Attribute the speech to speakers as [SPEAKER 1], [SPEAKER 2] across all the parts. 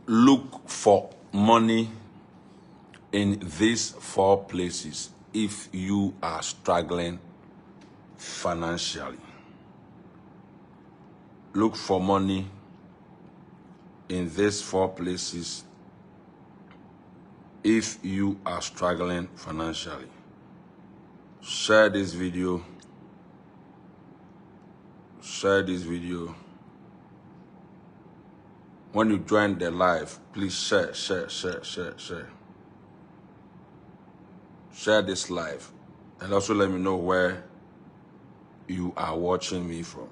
[SPEAKER 1] Look for money in these 4 places if you are struggling financially. Look for money in these 4 places if you are struggling financially. Share this video. Share this video. When you join the live, please share. Share this live. And also let me know where you are watching me from.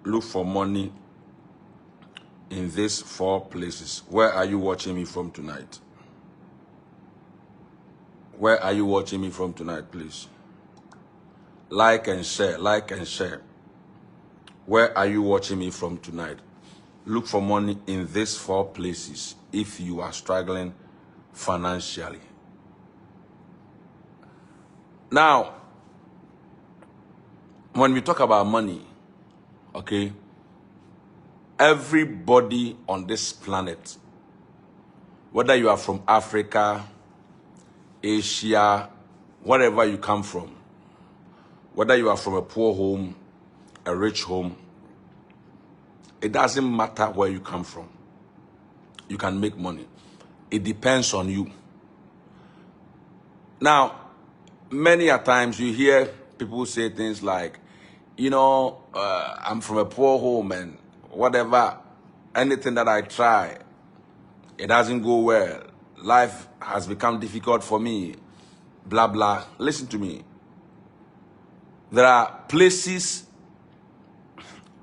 [SPEAKER 1] Look for money in these 4 places. Where are you watching me from tonight? Where are you watching me from tonight, please? Like and share, like and share. Where are you watching me from tonight? Look for money in these 4 places if you are struggling financially. Now, when we talk about money, okay, everybody on this planet, whether you are from Africa, Asia, wherever you come from, whether you are from a poor home, a rich home, it doesn't matter where you come from. You can make money. It depends on you. Now, many a times you hear people say things like, I'm from a poor home and whatever, anything that I try, it doesn't go well. Life has become difficult for me, blah, blah. Listen to me. There are places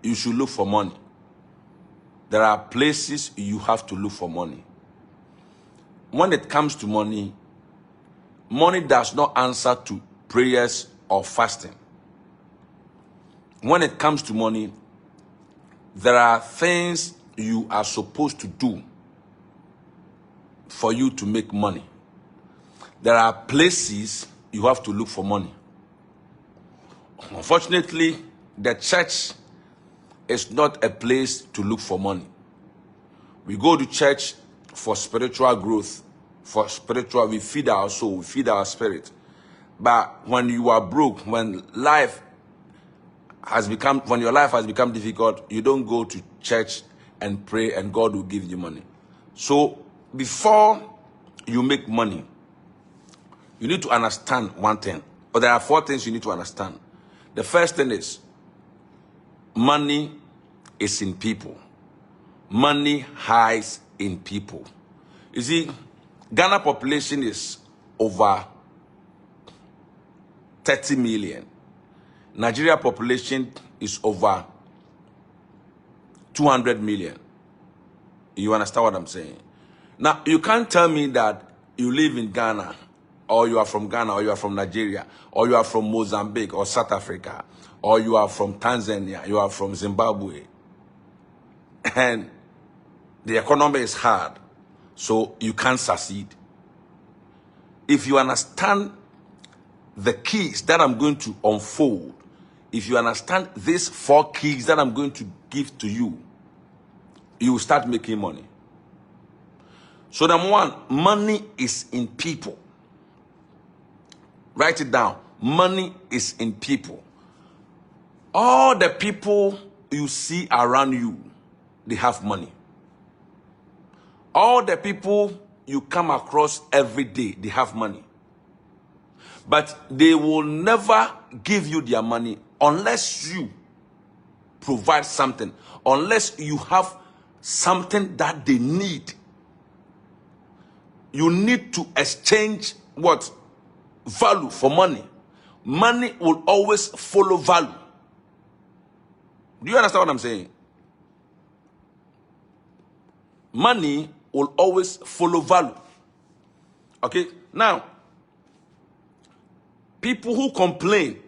[SPEAKER 1] you should look for money. There are places you have to look for money. When it comes to money, money does not answer to prayers or fasting. When it comes to money, there are things you are supposed to do for you to make money. There are places you have to look for money. Unfortunately, the church is not a place to look for money. We go to church for spiritual growth, we feed our soul, we feed our spirit. But when you are broke, when your life has become difficult, you don't go to church and pray and God will give you money. So before you make money, you need to understand one thing, or there are 4 things you need to understand. The first thing is, money is in people. Money hides in people. You see, Ghana population is over 30 million. Nigeria population is over 200 million. You understand what I'm saying? Now, you can't tell me that you live in Ghana, or you are from Ghana, or you are from Nigeria, or you are from Mozambique or South Africa, or you are from Tanzania, you are from Zimbabwe, and the economy is hard, so you can't succeed. If you understand the keys that I'm going to unfold, if you understand these 4 keys that I'm going to give to you, you will start making money. So number 1, money is in people. Write it down. Money is in people. All the people you see around you, they have money. All the people you come across every day, they have money. But they will never give you their money unless you provide something, unless you have something that they need. You need to exchange what? Value for money. Money will always follow value. Do you understand what I'm saying? Money will always follow value. Okay? Now, people who complain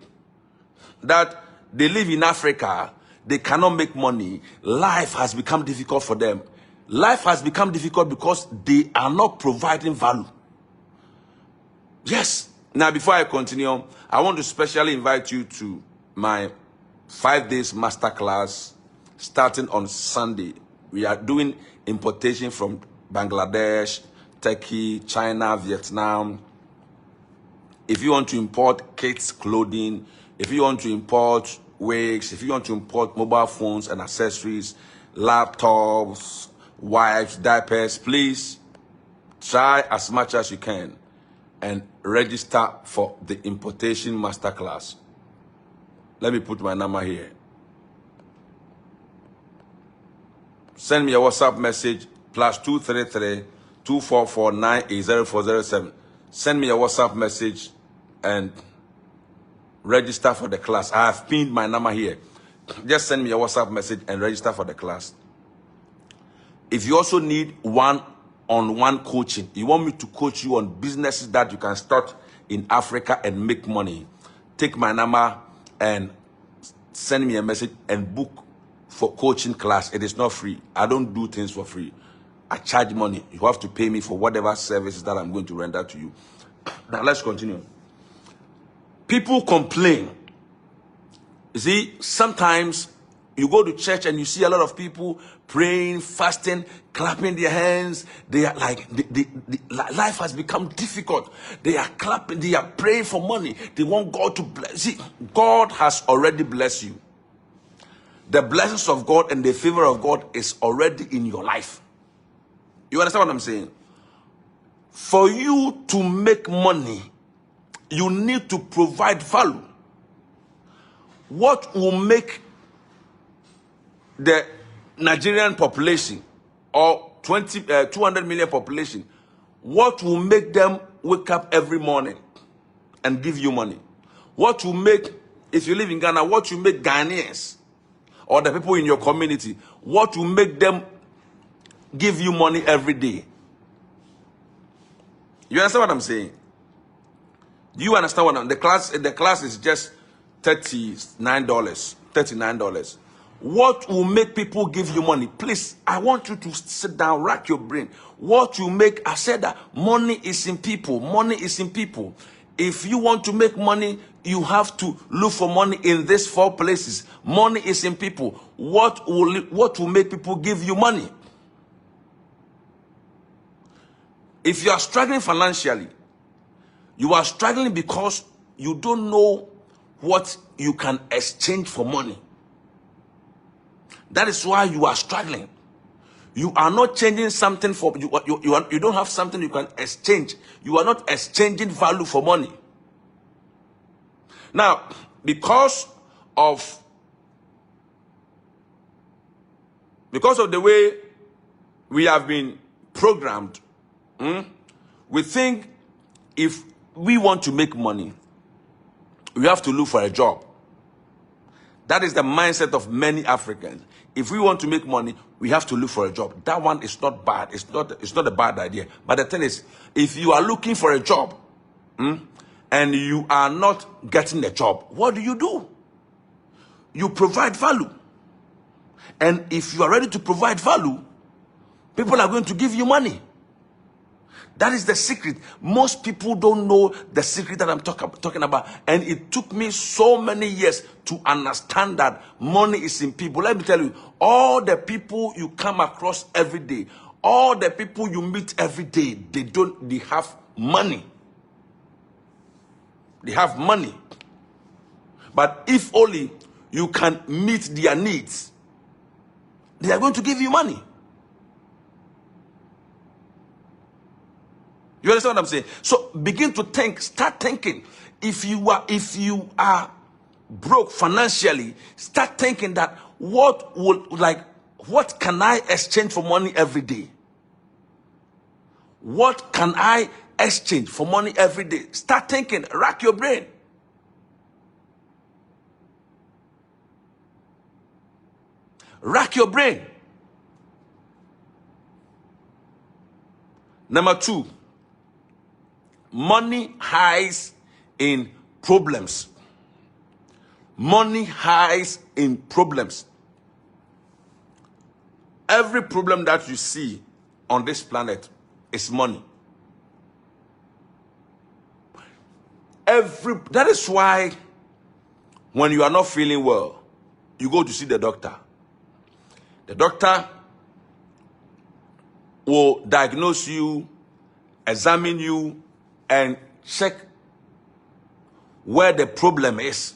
[SPEAKER 1] that they live in Africa, they cannot make money, life has become difficult for them. Life has become difficult because they are not providing value. Yes. Now, before I continue, I want to specially invite you to my 5 days masterclass starting on Sunday. We are doing importation from Bangladesh, Turkey, China, Vietnam. If you want to import kids' clothing, if you want to import wigs, if you want to import mobile phones and accessories, laptops, wipes, diapers, please try as much as you can and register for the importation masterclass. Let me put my number here. Send me a WhatsApp message +233 244 980 Send me a WhatsApp message and register for the class. I have pinned my number here. Just send me a WhatsApp message and register for the class. If you also need one-on-one coaching, you want me to coach you on businesses that you can start in Africa and make money, take my number and send me a message and book for coaching class. It is not free. I don't do things for free. I charge money. You have to pay me for whatever services that I'm going to render to you. Now let's continue. People complain. You see, sometimes you go to church and you see a lot of people praying, fasting, clapping their hands. They are like, life has become difficult. They are clapping, they are praying for money. They want God to bless. See, God has already blessed you. The blessings of God and the favor of God is already in your life. You understand what I'm saying? For you to make money, you need to provide value. What will make the Nigerian population or 200 million population, what will make them wake up every morning and give you money? What will make, if you live in Ghana, what will make Ghanaians or the people in your community, what will make them give you money every day? You understand what I'm saying? Do you understand what I'm saying? The class is just $39. What will make people give you money? Please, I want you to sit down, rack your brain. What will make, I said that money is in people. Money is in people. If you want to make money, you have to look for money in these 4 places. Money is in people. What will make people give you money? If you are struggling financially, you are struggling because you don't know what you can exchange for money. That is why you are struggling. You are not changing something for you don't have something you can exchange. You are not exchanging value for money. Now, because of the way we have been programmed, we think if we want to make money, we have to look for a job. That is the mindset of many Africans. If we want to make money, we have to look for a job. That one is not bad. It's not a bad idea. But the thing is, if you are looking for a job and you are not getting a job, what do? You provide value. And if you are ready to provide value, people are going to give you money. That is the secret. Most people don't know the secret that I'm talking about. And it took me so many years to understand that money is in people. Let me tell you, all the people you come across every day, all the people you meet every day, they have money. They have money. But if only you can meet their needs, they are going to give you money. You understand what I'm saying? So begin to think, start thinking. If you are broke financially, start thinking that what can I exchange for money every day? What can I exchange for money every day? Start thinking, rack your brain. Rack your brain. Number 2. Money hides in problems. Money hides in problems. Every problem that you see on this planet is money. That is why when you are not feeling well, you go to see the doctor. The doctor will diagnose you, examine you, and check where the problem is.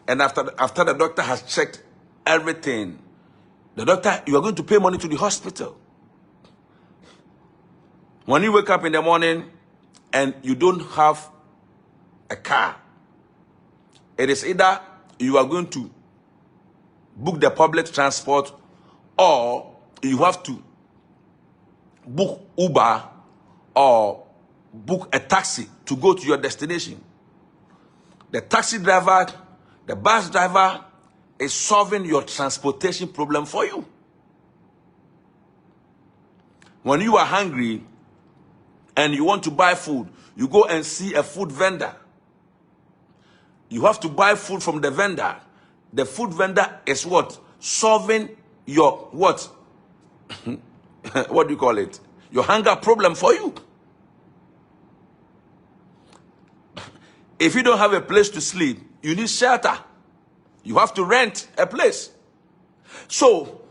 [SPEAKER 1] And after the doctor has checked everything, you are going to pay money to the hospital. When you wake up in the morning and you don't have a car, it is either you are going to book the public transport, or you have to book Uber or book a taxi to go to your destination. The taxi driver, the bus driver is solving your transportation problem for you. When you are hungry and you want to buy food, you go and see a food vendor. You have to buy food from the vendor. The food vendor is what? Solving your what? What do you call it? Your hunger problem for you. If you don't have a place to sleep, you need shelter. You have to rent a place. So,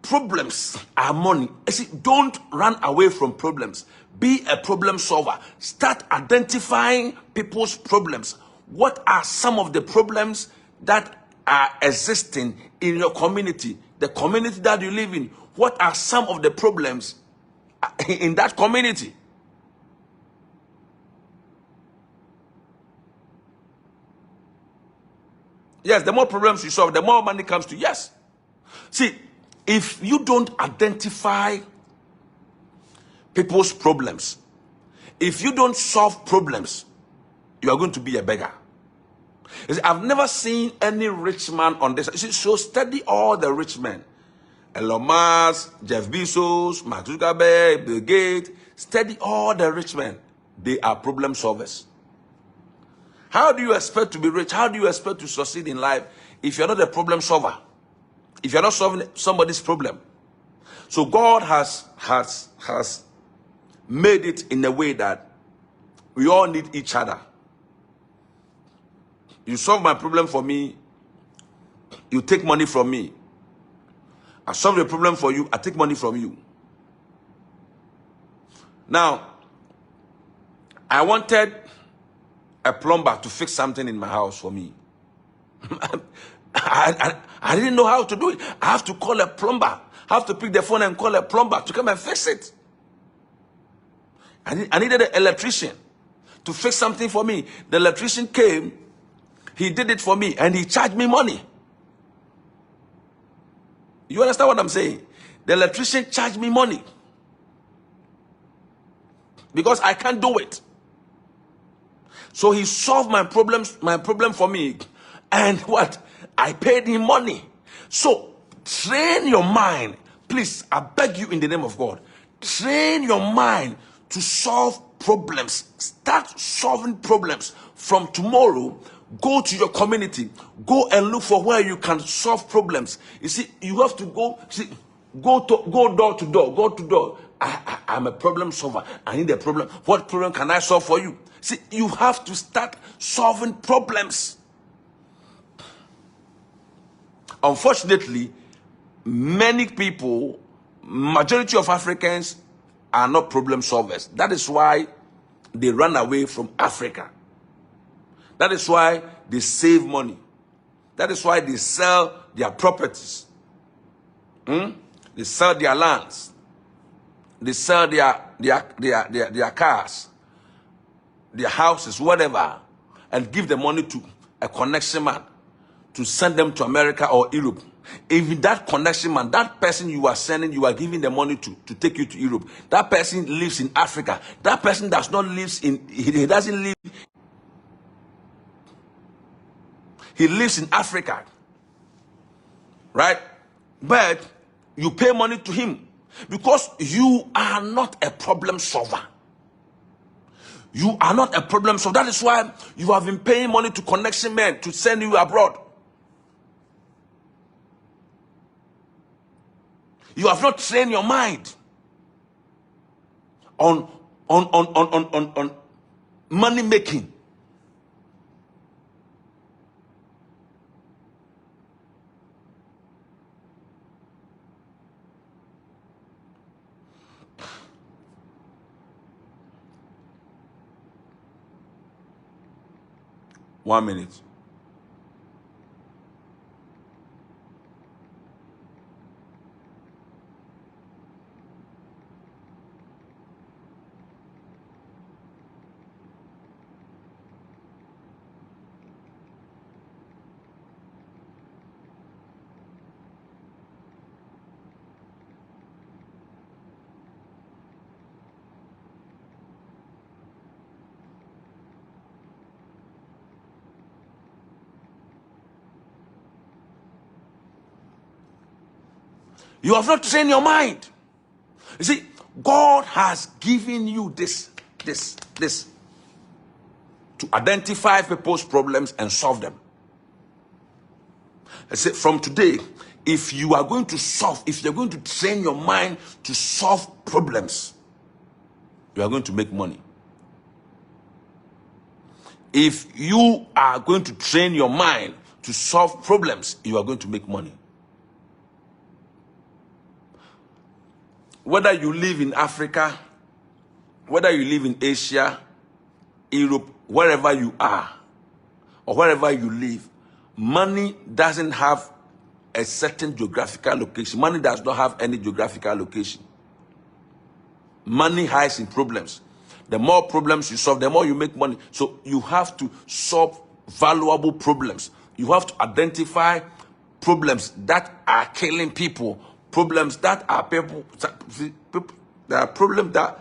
[SPEAKER 1] problems are money. See, don't run away from problems. Be a problem solver. Start identifying people's problems. What are some of the problems that are existing in your community, the community that you live in? What are some of the problems in that community? Yes, the more problems you solve, the more money comes to you. Yes. See, if you don't identify people's problems, if you don't solve problems, you are going to be a beggar. You see, I've never seen any rich man on this. You see, so study all the rich men. Elon Musk, Jeff Bezos, Mark Zuckerberg, Bill Gates. Study all the rich men. They are problem solvers. How do you expect to be rich? How do you expect to succeed in life if you're not a problem solver? If you're not solving somebody's problem? So God has made it in a way that we all need each other. You solve my problem for me, you take money from me. I solve the problem for you, I take money from you. Now, I wanted a plumber to fix something in my house for me. I didn't know how to do it. I have to call a plumber. I have to pick the phone and call a plumber to come and fix it. I needed an electrician to fix something for me. The electrician came, he did it for me, and he charged me money. You understand what I'm saying? The electrician charged me money because I can't do it. So he solved my problem for me. And what? I paid him money. So train your mind. Please, I beg you in the name of God. Train your mind to solve problems. Start solving problems. From tomorrow, go to your community. Go and look for where you can solve problems. You see, you have to go door to door. Go to door. I'm a problem solver. I need a problem. What problem can I solve for you? See, you have to start solving problems. Unfortunately, many people, majority of Africans, are not problem solvers. That is why they run away from Africa. That is why they save money. That is why they sell their properties. They sell their lands. They sell their cars, their houses, whatever, and give the money to a connection man to send them to America or Europe. Even that connection man, that person you are sending, you are giving the money to take you to Europe. That person lives in Africa. That person does not live in, he doesn't live, he lives in Africa. Right? But you pay money to him because you are not a problem solver. You are not a problem solver. That is why you have been paying money to connection men to send you abroad. You have not trained your mind on money making. 1 minute. You have not trained your mind. You see, God has given you this to identify people's problems and solve them. I say from today, if you are going to train your mind to solve problems, you are going to make money. If you are going to train your mind to solve problems, you are going to make money. Whether you live in Africa, whether you live in Asia, Europe, wherever you are, or wherever you live, money doesn't have a certain geographical location. Money does not have any geographical location. Money hides in problems. The more problems you solve, the more you make money. So you have to solve valuable problems. You have to identify problems that are killing people. Problems that are there are problems that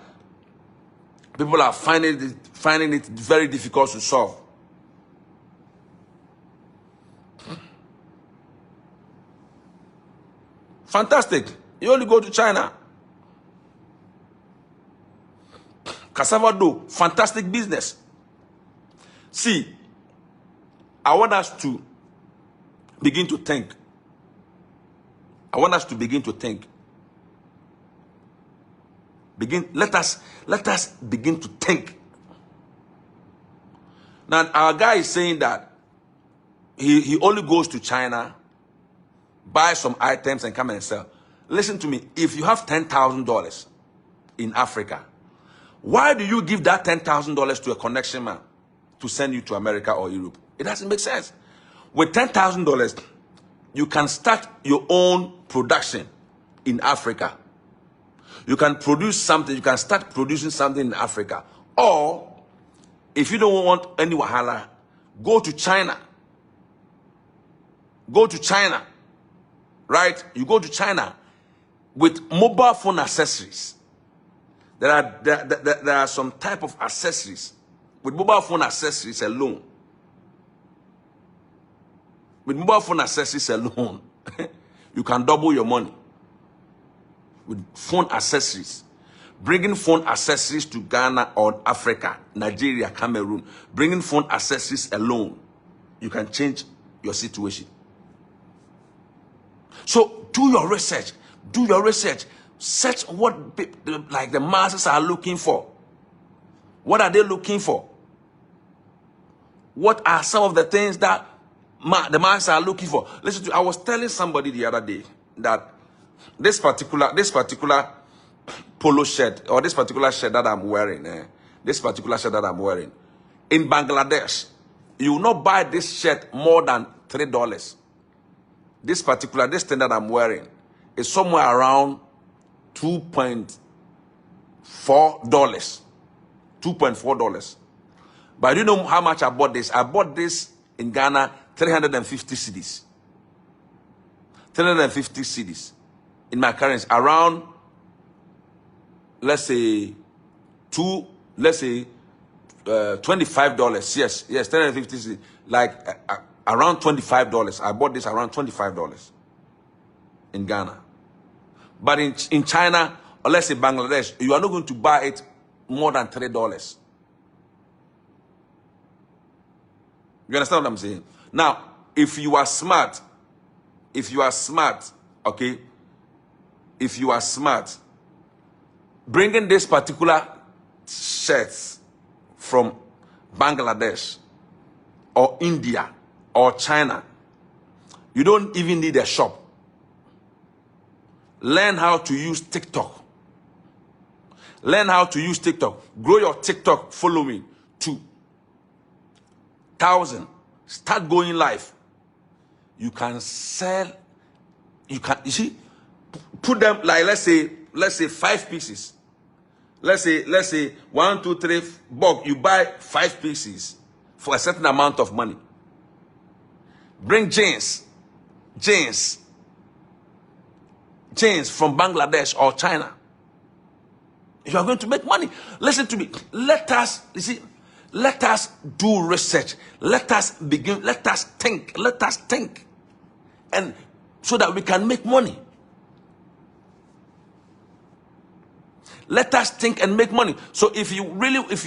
[SPEAKER 1] people are finding it very difficult to solve. Fantastic. You only go to China. Cassava dough, fantastic business. See, I want us to begin to think. I want us to begin to think. Let us begin to think. Now, our guy is saying that he only goes to China, buy some items and come and sell. Listen to me. If you have $10,000 in Africa, why do you give that $10,000 to a connection man to send you to America or Europe? It doesn't make sense. With $10,000, you can start your own production in Africa. You can produce something, you can start producing something in Africa. Or, if you don't want any wahala, go to China. Go to China, right? You go to China with mobile phone accessories. There are some type of accessories. With mobile phone accessories alone. With mobile phone accessories alone, you can double your money. With phone accessories. Bringing phone accessories to Ghana or Africa, Nigeria, Cameroon. Bringing phone accessories alone, you can change your situation. So do your research. Do your research. Search what like the masses are looking for. What are they looking for? What are some of the things that the masses are looking for? Listen to, I was telling somebody the other day that this particular polo shirt, or this particular shirt that I'm wearing, in Bangladesh, you will not buy this shirt more than $3. This thing that I'm wearing is somewhere around $2.4. $2.4. But you know how much I bought this? I bought this in Ghana, 350 cedis. 350 cedis in my currency, around, let's say, $25. Yes, 350 cedis, like around $25. I bought this around $25 in Ghana. But in China, or let's say Bangladesh, you are not going to buy it more than $3. You understand what I'm saying? Now, if you are smart, okay, if you are smart, bringing this particular shirts from Bangladesh or India or China, you don't even need a shop. Learn how to use TikTok. Learn how to use TikTok. Grow your TikTok following to 1,000, start going live. You can sell, you see, put them like, let's say 5 pieces. Let's say 1, 2, 3 bulk. You buy 5 pieces for a certain amount of money. Bring jeans from Bangladesh or China. If you are going to make money, listen to me. Let us do research. Let us begin. Let us think. And so that we can make money. Let us think and make money. So if you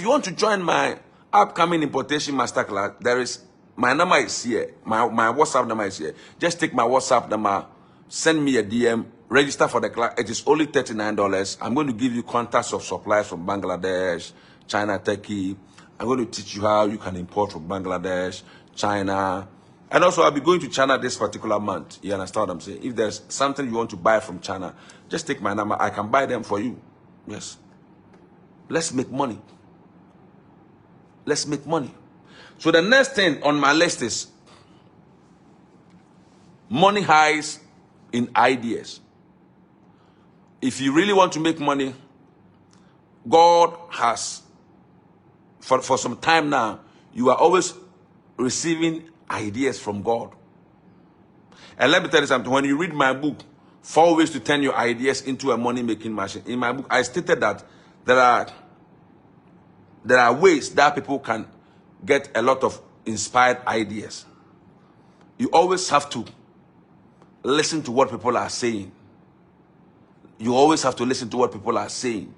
[SPEAKER 1] want to join my upcoming importation masterclass, there is, my number is here. My WhatsApp number is here. Just take my WhatsApp number, send me a DM, register for the class. It is only $39. I'm going to give you contacts of suppliers from Bangladesh, China, Turkey. I'm going to teach you how you can import from Bangladesh, China. And also, I'll be going to China this particular month. You understand what I'm saying? If there's something you want to buy from China, just take my number. I can buy them for you. Yes. Let's make money. Let's make money. So the next thing on my list is money highs in ideas. If you really want to make money, God has, for some time now, you are always receiving ideas from God. And let me tell you something. When you read my book, 4 ways to turn your ideas into a money-making machine. In my book, I stated that there are ways that people can get a lot of inspired ideas. You always have to listen to what people are saying. You always have to listen to what people are saying.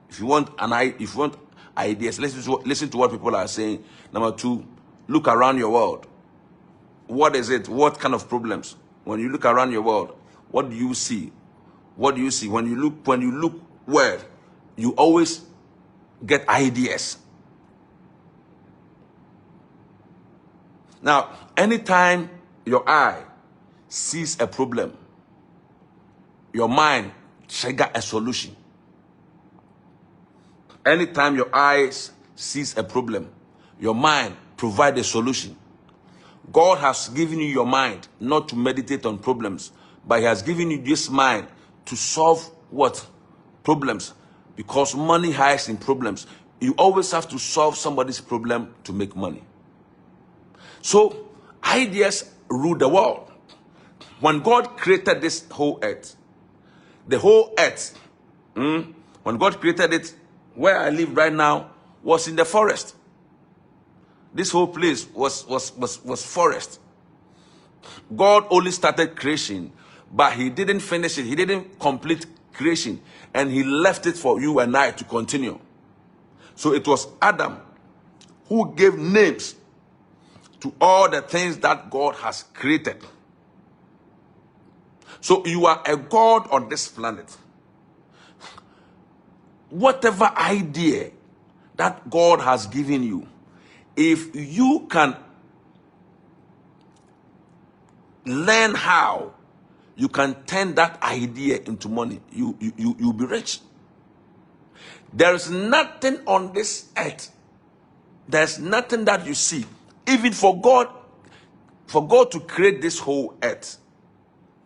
[SPEAKER 1] If you want ideas, listen to what people are saying. Number 2, look around your world. What is it? What kind of problems? When you look around your world, what do you see? What do you see? When you look where, you always get ideas. Now, anytime your eye sees a problem, your mind trigger a solution. Anytime your eyes sees a problem, your mind provide a solution. God has given you your mind not to meditate on problems, but he has given you this mind to solve what? Problems. Because money hides in problems. You always have to solve somebody's problem to make money. So, ideas rule the world. When God created this whole earth, the whole earth, when God created it, where I live right now was in the forest. This whole place was forest. God only started creation, but he didn't finish it. He didn't complete creation, and he left it for you and I to continue. So it was Adam who gave names to all the things that God has created. So you are a God on this planet. Whatever idea that God has given you, if you can learn how you can turn that idea into money, you'll be rich. There is nothing on this earth, there's nothing that you see, even for God to create this whole earth,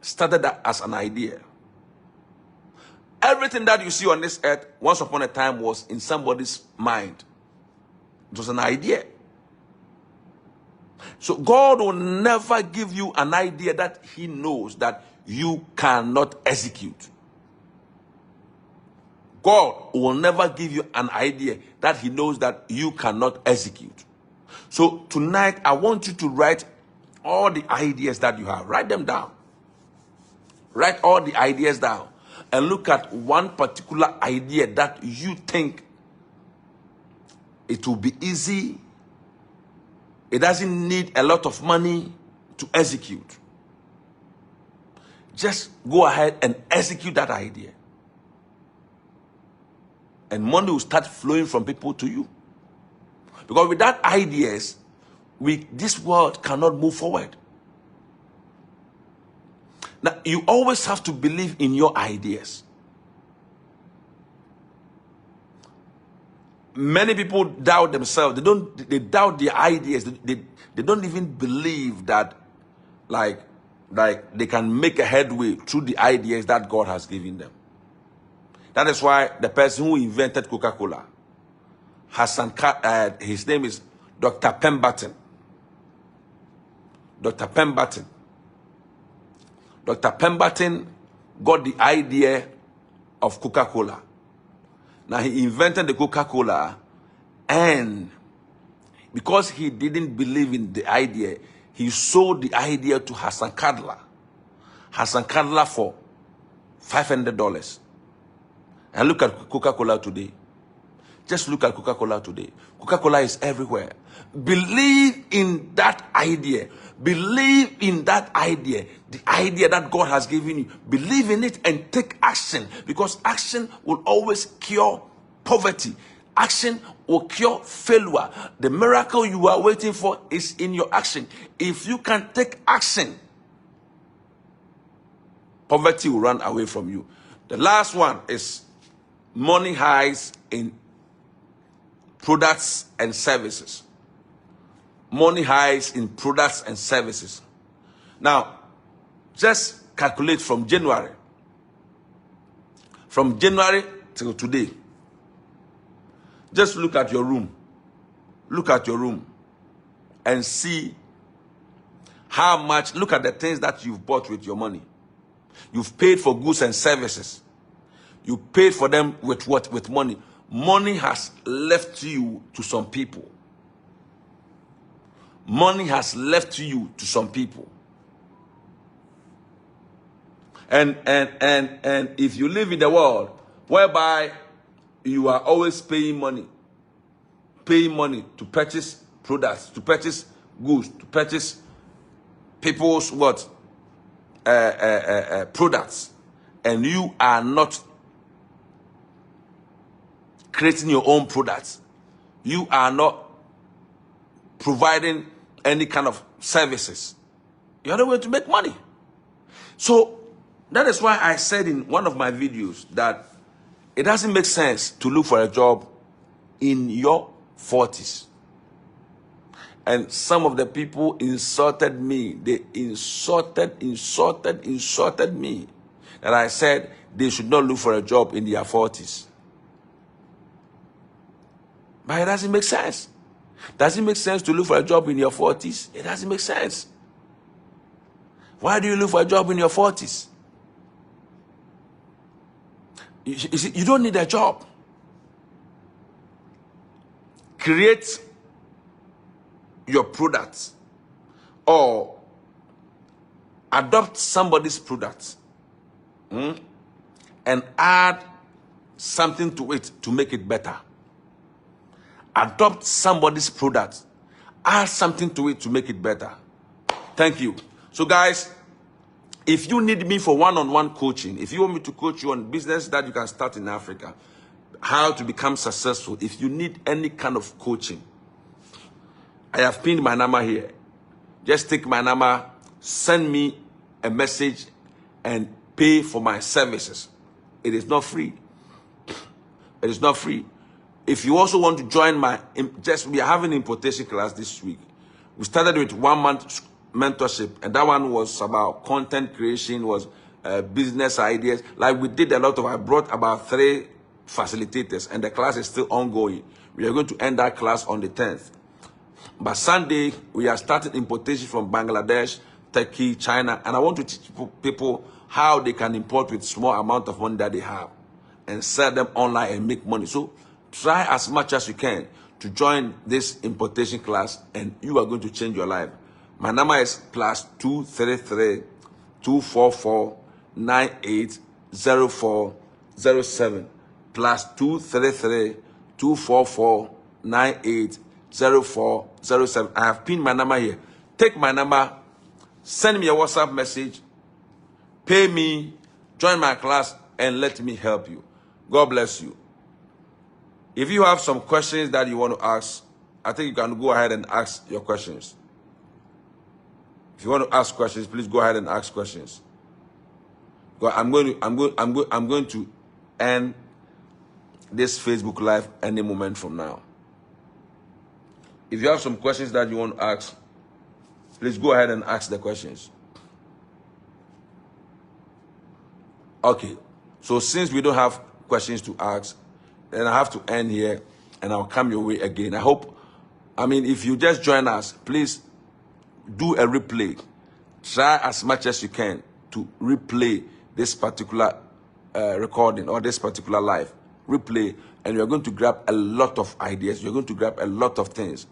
[SPEAKER 1] started that as an idea. Everything that you see on this earth, once upon a time, was in somebody's mind. It was an idea. So God will never give you an idea that he knows that you cannot execute. God will never give you an idea that he knows that you cannot execute. So tonight, I want you to write all the ideas that you have. Write them down. Write all the ideas down. And look at one particular idea that you think it will be easy. It doesn't need a lot of money to execute. Just go ahead and execute that idea. And money will start flowing from people to you. Because without ideas, this world cannot move forward. Now, you always have to believe in your ideas. Many people doubt themselves. They doubt their ideas. They don't even believe that like they can make a headway through the ideas that God has given them. That is why the person who invented Coca-Cola, his name is Dr. Pemberton. Dr. Pemberton. Dr. Pemberton got the idea of Coca-Cola. Now he invented the Coca-Cola, and because he didn't believe in the idea, he sold the idea to Hassan Kadla. Hassan Kadla for $500. And look at Coca-Cola today. Just look at Coca-Cola today. Coca-Cola is everywhere. Believe in that idea. Believe in that idea. The idea that God has given you. Believe in it and take action. Because action will always cure poverty. Action will cure failure. The miracle you are waiting for is in your action. If you can take action, poverty will run away from you. The last one is money highs in products and services. Money highs in products and services. Now, just calculate from January. From January till today. Just look at your room. Look at your room and see how much. Look at the things that you've bought with your money. You've paid for goods and services. You paid for them with what? With money. Money has left you to some people. Money has left you to some people. And if you live in the world whereby you are always paying money to purchase products, to purchase goods, to purchase people's what? Products, and you are not creating your own products, you are not providing any kind of services, you're not going to make money. So that is why I said in one of my videos that it doesn't make sense to look for a job in your 40s. And some of the people insulted me. They insulted me. And I said they should not look for a job in their 40s. But it doesn't make sense. Does it make sense to look for a job in your 40s? It doesn't make sense. Why do you look for a job in your 40s? You see, you don't need a job. Create your products or adopt somebody's products and add something to it to make it better. Adopt somebody's product, add something to it to make it better. Thank you. So guys, if you need me for one-on-one coaching, if you want me to coach you on business that you can start in Africa, how to become successful, if you need any kind of coaching, I have pinned my number here. Just take my number, send me a message, and pay for my services. It is not free. It is not free. If you also want to join we are having importation class this week. We started with 1 month mentorship, and that one was about content creation, was business ideas. Like we did a lot of, I brought about 3 facilitators, and the class is still ongoing. We are going to end that class on the 10th. But Sunday, we are starting importation from Bangladesh, Turkey, China, and I want to teach people how they can import with small amount of money that they have and sell them online and make money. So try as much as you can to join this importation class, and you are going to change your life. My number is +233 244 980407. +233 244 980407. I have pinned my number here. Take my number, send me a WhatsApp message, pay me, join my class, and let me help you. God bless you. If you have some questions that you want to ask, I think you can go ahead and ask your questions. If you want to ask questions, please go ahead and ask questions. I'm going to end this Facebook Live any moment from now. If you have some questions that you want to ask, please go ahead and ask the questions. Okay, so since we don't have questions to ask, then I have to end here and I'll come your way again. If you just join us, please do a replay. Try as much as you can to replay this particular recording or this particular live. Replay, and you're going to grab a lot of ideas. You're going to grab a lot of things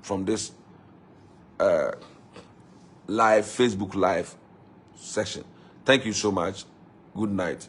[SPEAKER 1] from this live, Facebook Live session. Thank you so much. Good night.